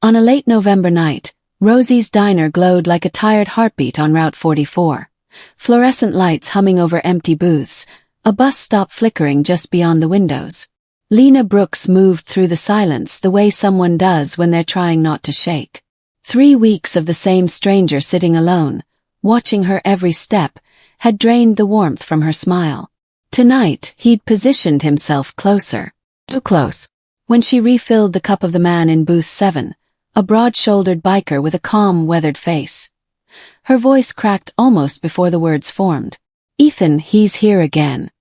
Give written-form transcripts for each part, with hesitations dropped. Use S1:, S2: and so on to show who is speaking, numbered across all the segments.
S1: On a late November night, Rosie's diner glowed like a tired heartbeat on Route 44. Fluorescent lights humming over empty booths, a bus stop flickering just beyond the windows. Lena Brooks moved through the silence the way someone does when they're trying not to shake. 3 weeks of the same stranger sitting alone, watching her every step, had drained the warmth from her smile. Tonight, he'd positioned himself closer. Too close. When she refilled the cup of the man in booth 7, a broad-shouldered biker with a calm, weathered face. Her voice cracked almost before the words formed. "Ethan, he's here again.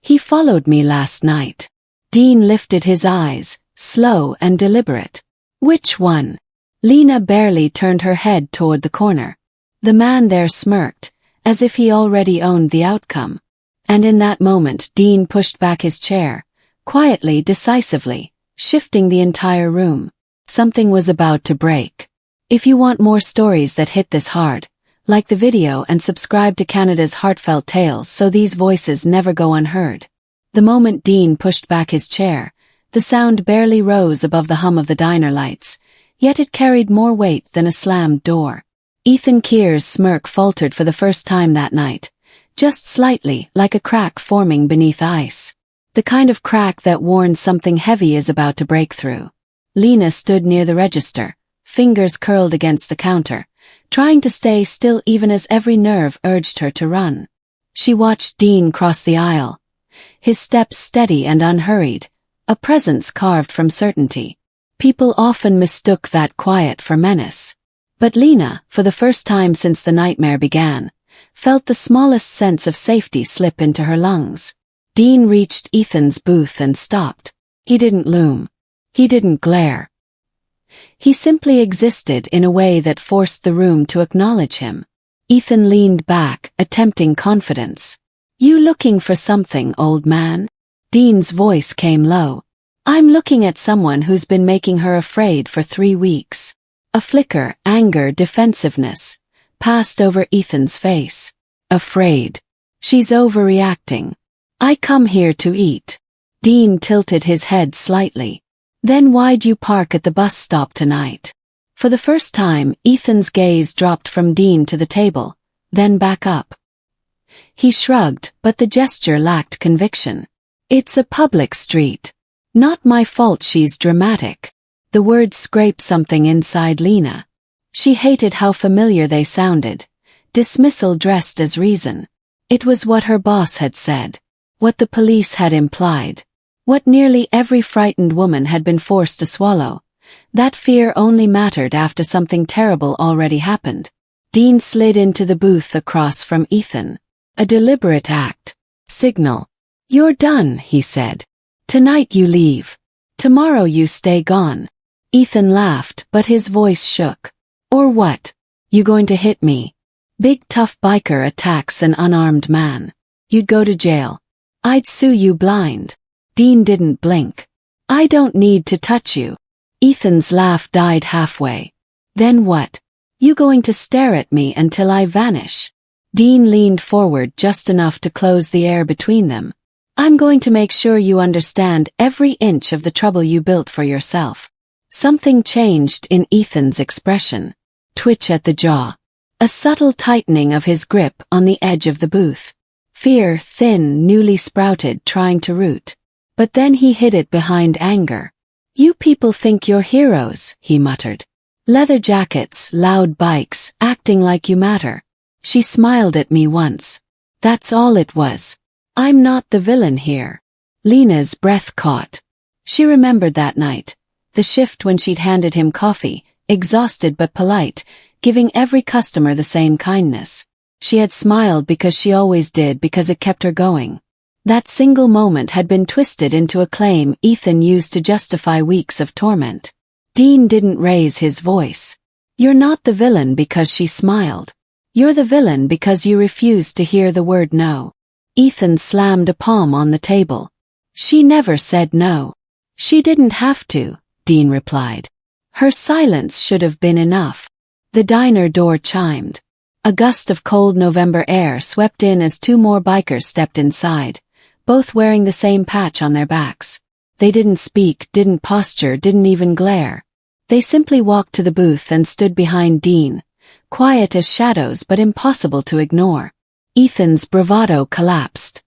S1: He followed me last night." Dean lifted his eyes, slow and deliberate. "Which one?" Lena barely turned her head toward the corner. The man there smirked, as if he already owned the outcome. And in that moment Dean pushed back his chair, quietly, decisively, shifting the entire room. Something was about to break. If you want more stories that hit this hard, like the video and subscribe to Canada's Heartfelt Tales so these voices never go unheard. The moment Dean pushed back his chair, the sound barely rose above the hum of the diner lights, yet it carried more weight than a slammed door. Ethan Keir's smirk faltered for the first time that night, just slightly, like a crack forming beneath ice. The kind of crack that warns something heavy is about to break through. Lena stood near the register, fingers curled against the counter, trying to stay still even as every nerve urged her to run. She watched Dean cross the aisle, his steps steady and unhurried, a presence carved from certainty. People often mistook that quiet for menace. But Lena, for the first time since the nightmare began, felt the smallest sense of safety slip into her lungs. Dean reached Ethan's booth and stopped. He didn't loom. He didn't glare. He simply existed in a way that forced the room to acknowledge him. Ethan leaned back, attempting confidence. "You looking for something, old man?" Dean's voice came low. "I'm looking at someone who's been making her afraid for 3 weeks. A flicker, anger, defensiveness, passed over Ethan's face. "Afraid. She's overreacting. I come here to eat." Dean tilted his head slightly. "Then why'd you park at the bus stop tonight?" For the first time, Ethan's gaze dropped from Dean to the table, then back up. He shrugged, but the gesture lacked conviction. "It's a public street. Not my fault she's dramatic." The words scraped something inside Lena. She hated how familiar they sounded. Dismissal dressed as reason. It was what her boss had said. What the police had implied. What nearly every frightened woman had been forced to swallow. That fear only mattered after something terrible already happened. Dean slid into the booth across from Ethan. A deliberate act. Signal. "You're done," he said. "Tonight you leave. Tomorrow you stay gone." Ethan laughed, but his voice shook. "Or what? You going to hit me?" Big tough biker attacks an unarmed man. "You'd go to jail. I'd sue you blind." Dean didn't blink. "I don't need to touch you." Ethan's laugh died halfway. "Then what? You going to stare at me until I vanish?" Dean leaned forward just enough to close the air between them. "I'm going to make sure you understand every inch of the trouble you built for yourself." Something changed in Ethan's expression. Twitch at the jaw. A subtle tightening of his grip on the edge of the booth. Fear, thin, newly sprouted, trying to root. But then he hid it behind anger. "You people think you're heroes," he muttered. "Leather jackets, loud bikes, acting like you matter. She smiled at me once. That's all it was. I'm not the villain here." Lena's breath caught. She remembered that night. The shift when she'd handed him coffee, exhausted but polite, giving every customer the same kindness. She had smiled because she always did, because it kept her going. That single moment had been twisted into a claim Ethan used to justify weeks of torment. Dean didn't raise his voice. "You're not the villain because she smiled. You're the villain because you refused to hear the word no." Ethan slammed a palm on the table. "She never said no." "She didn't have to," Dean replied. "Her silence should have been enough." The diner door chimed. A gust of cold November air swept in as 2 more bikers stepped inside, both wearing the same patch on their backs. They didn't speak, didn't posture, didn't even glare. They simply walked to the booth and stood behind Dean, quiet as shadows but impossible to ignore. Ethan's bravado collapsed.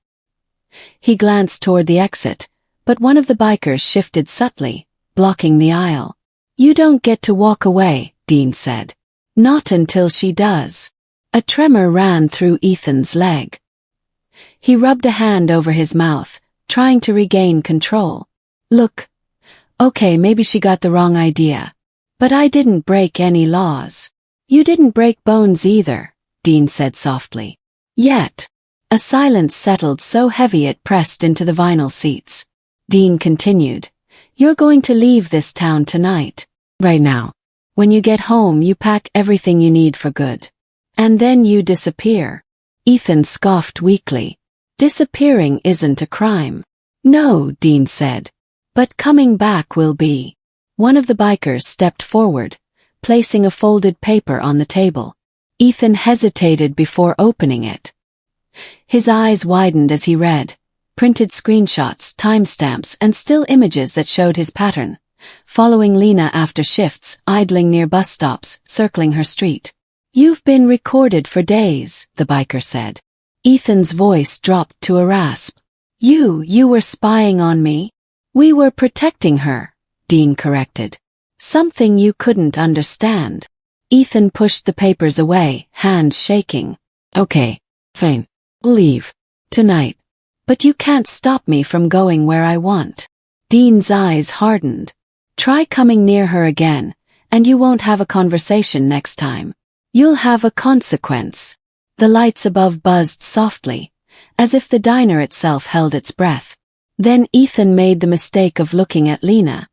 S1: He glanced toward the exit, but one of the bikers shifted subtly, blocking the aisle. "You don't get to walk away," Dean said. "Not until she does." A tremor ran through Ethan's leg. He rubbed a hand over his mouth, trying to regain control. "Look, okay, maybe she got the wrong idea. But I didn't break any laws." "You didn't break bones either," Dean said softly. "Yet." A silence settled so heavy it pressed into the vinyl seats. Dean continued, "You're going to leave this town tonight. Right now. When you get home, you pack everything you need for good. And then you disappear." Ethan scoffed weakly. "Disappearing isn't a crime." "No," Dean said. "But coming back will be." One of the bikers stepped forward, placing a folded paper on the table. Ethan hesitated before opening it. His eyes widened as he read, printed screenshots, timestamps, and still images that showed his pattern, following Lena after shifts, idling near bus stops, circling her street. "You've been recorded for days," the biker said. Ethan's voice dropped to a rasp. You were spying on me?" "We were protecting her," Dean corrected. "Something you couldn't understand." Ethan pushed the papers away, hands shaking. "Okay, fine. Leave. Tonight. But you can't stop me from going where I want." Dean's eyes hardened. "Try coming near her again, and you won't have a conversation next time. You'll have a consequence." The lights above buzzed softly, as if the diner itself held its breath. Then Ethan made the mistake of looking at Lena.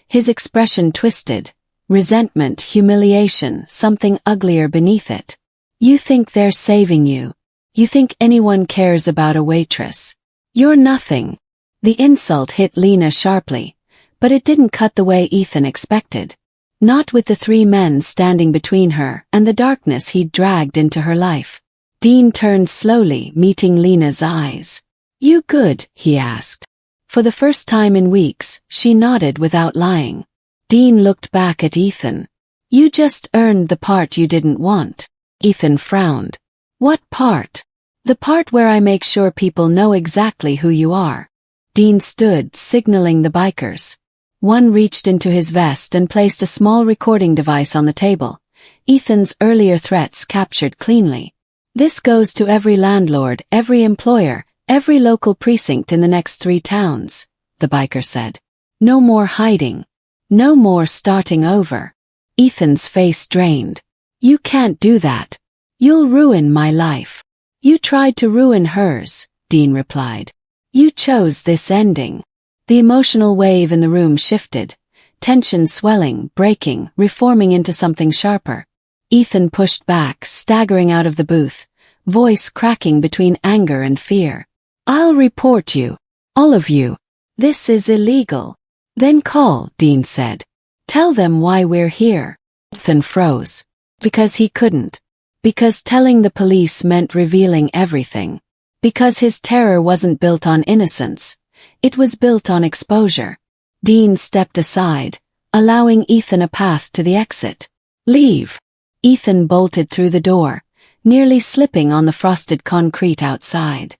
S1: His expression twisted, resentment, humiliation, something uglier beneath it. "You think they're saving you. You think anyone cares about a waitress. You're nothing." The insult hit Lena sharply, but it didn't cut the way Ethan expected. Not with the three men standing between her and the darkness he'd dragged into her life. Dean turned slowly, meeting Lena's eyes. "You good?" he asked. For the first time in weeks, she nodded without lying. Dean looked back at Ethan. "You just earned the part you didn't want." Ethan frowned. "What part?" "The part where I make sure people know exactly who you are." Dean stood, signaling the bikers. One reached into his vest and placed a small recording device on the table. Ethan's earlier threats captured cleanly. "This goes to every landlord, every employer, every local precinct in the next 3 towns," the biker said. "No more hiding. No more starting over." Ethan's face drained. "You can't do that. You'll ruin my life." "You tried to ruin hers," Dean replied. "You chose this ending." The emotional wave in the room shifted, tension swelling, breaking, reforming into something sharper. Ethan pushed back, staggering out of the booth, voice cracking between anger and fear. "I'll report you. All of you. This is illegal." "Then call," Dean said. "Tell them why we're here." Ethan froze. Because he couldn't. Because telling the police meant revealing everything. Because his terror wasn't built on innocence. It was built on exposure. Dean stepped aside, allowing Ethan a path to the exit. "Leave." Ethan bolted through the door, nearly slipping on the frosted concrete outside.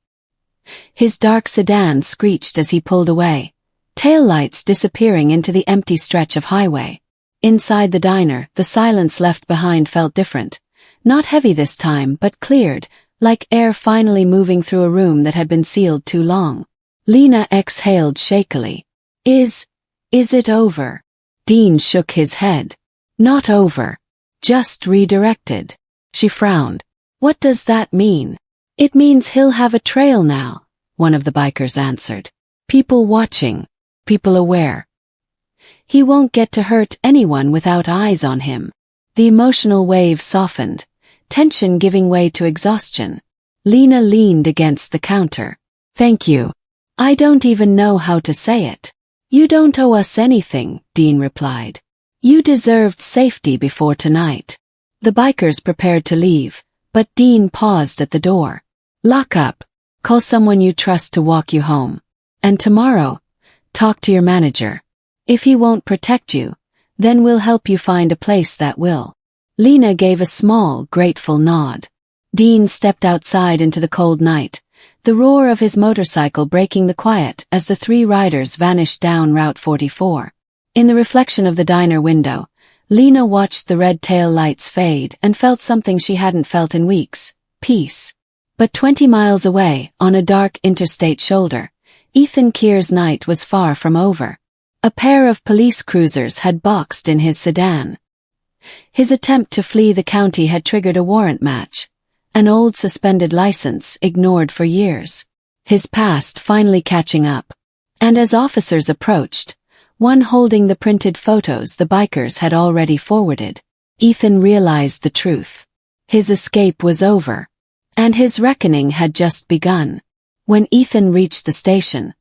S1: His dark sedan screeched as he pulled away, taillights disappearing into the empty stretch of highway. Inside the diner, the silence left behind felt different. Not heavy this time, but cleared, like air finally moving through a room that had been sealed too long. Lena exhaled shakily. Is it over?" Dean shook his head. "Not over. Just redirected." She frowned. "What does that mean?" "It means he'll have a trail now," one of the bikers answered. "People watching. People aware. He won't get to hurt anyone without eyes on him." The emotional wave softened, tension giving way to exhaustion. Lena leaned against the counter. "Thank you. I don't even know how to say it." "You don't owe us anything," Dean replied. "You deserved safety before tonight." The bikers prepared to leave, but Dean paused at the door. "Lock up. Call someone you trust to walk you home. And tomorrow, talk to your manager. If he won't protect you, Then we'll help you find a place that will. Lena gave a small, grateful nod. Dean stepped outside into the cold night, the roar of his motorcycle breaking the quiet as the three riders vanished down Route 44. In the reflection of the diner window, Lena watched the red tail lights fade and felt something she hadn't felt in weeks: peace. But 20 miles away, on a dark interstate shoulder, Ethan Keir's night was far from over. A pair of police cruisers had boxed in his sedan. His attempt to flee the county had triggered a warrant match, an old suspended license ignored for years. His past finally catching up. And as officers approached, one holding the printed photos the bikers had already forwarded, Ethan realized the truth. His escape was over. And his reckoning had just begun. When Ethan reached the station,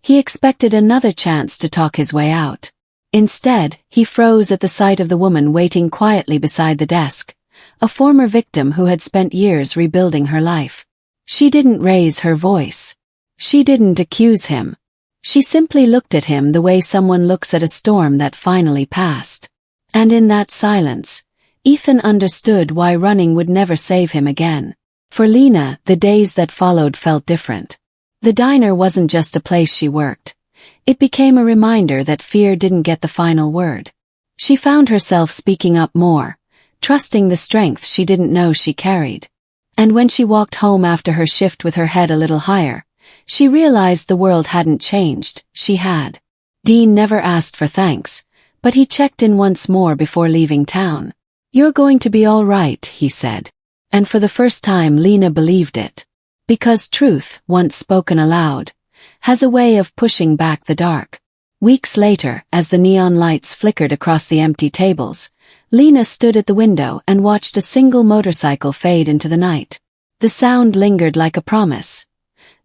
S1: he expected another chance to talk his way out. Instead, he froze at the sight of the woman waiting quietly beside the desk, a former victim who had spent years rebuilding her life. She didn't raise her voice. She didn't accuse him. She simply looked at him the way someone looks at a storm that finally passed. And in that silence, Ethan understood why running would never save him again. For Lena, the days that followed felt different. The diner wasn't just a place she worked. It became a reminder that fear didn't get the final word. She found herself speaking up more, trusting the strength she didn't know she carried. And when she walked home after her shift with her head a little higher, she realized the world hadn't changed, she had. Dean never asked for thanks, but he checked in once more before leaving town. "You're going to be all right," he said. And for the first time Lena believed it. Because truth, once spoken aloud, has a way of pushing back the dark. Weeks later, as the neon lights flickered across the empty tables, Lena stood at the window and watched a single motorcycle fade into the night. The sound lingered like a promise.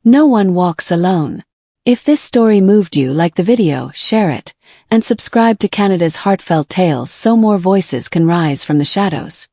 S1: No one walks alone. If this story moved you, like the video, share it, and subscribe to Canada's Heartfelt Tales so more voices can rise from the shadows.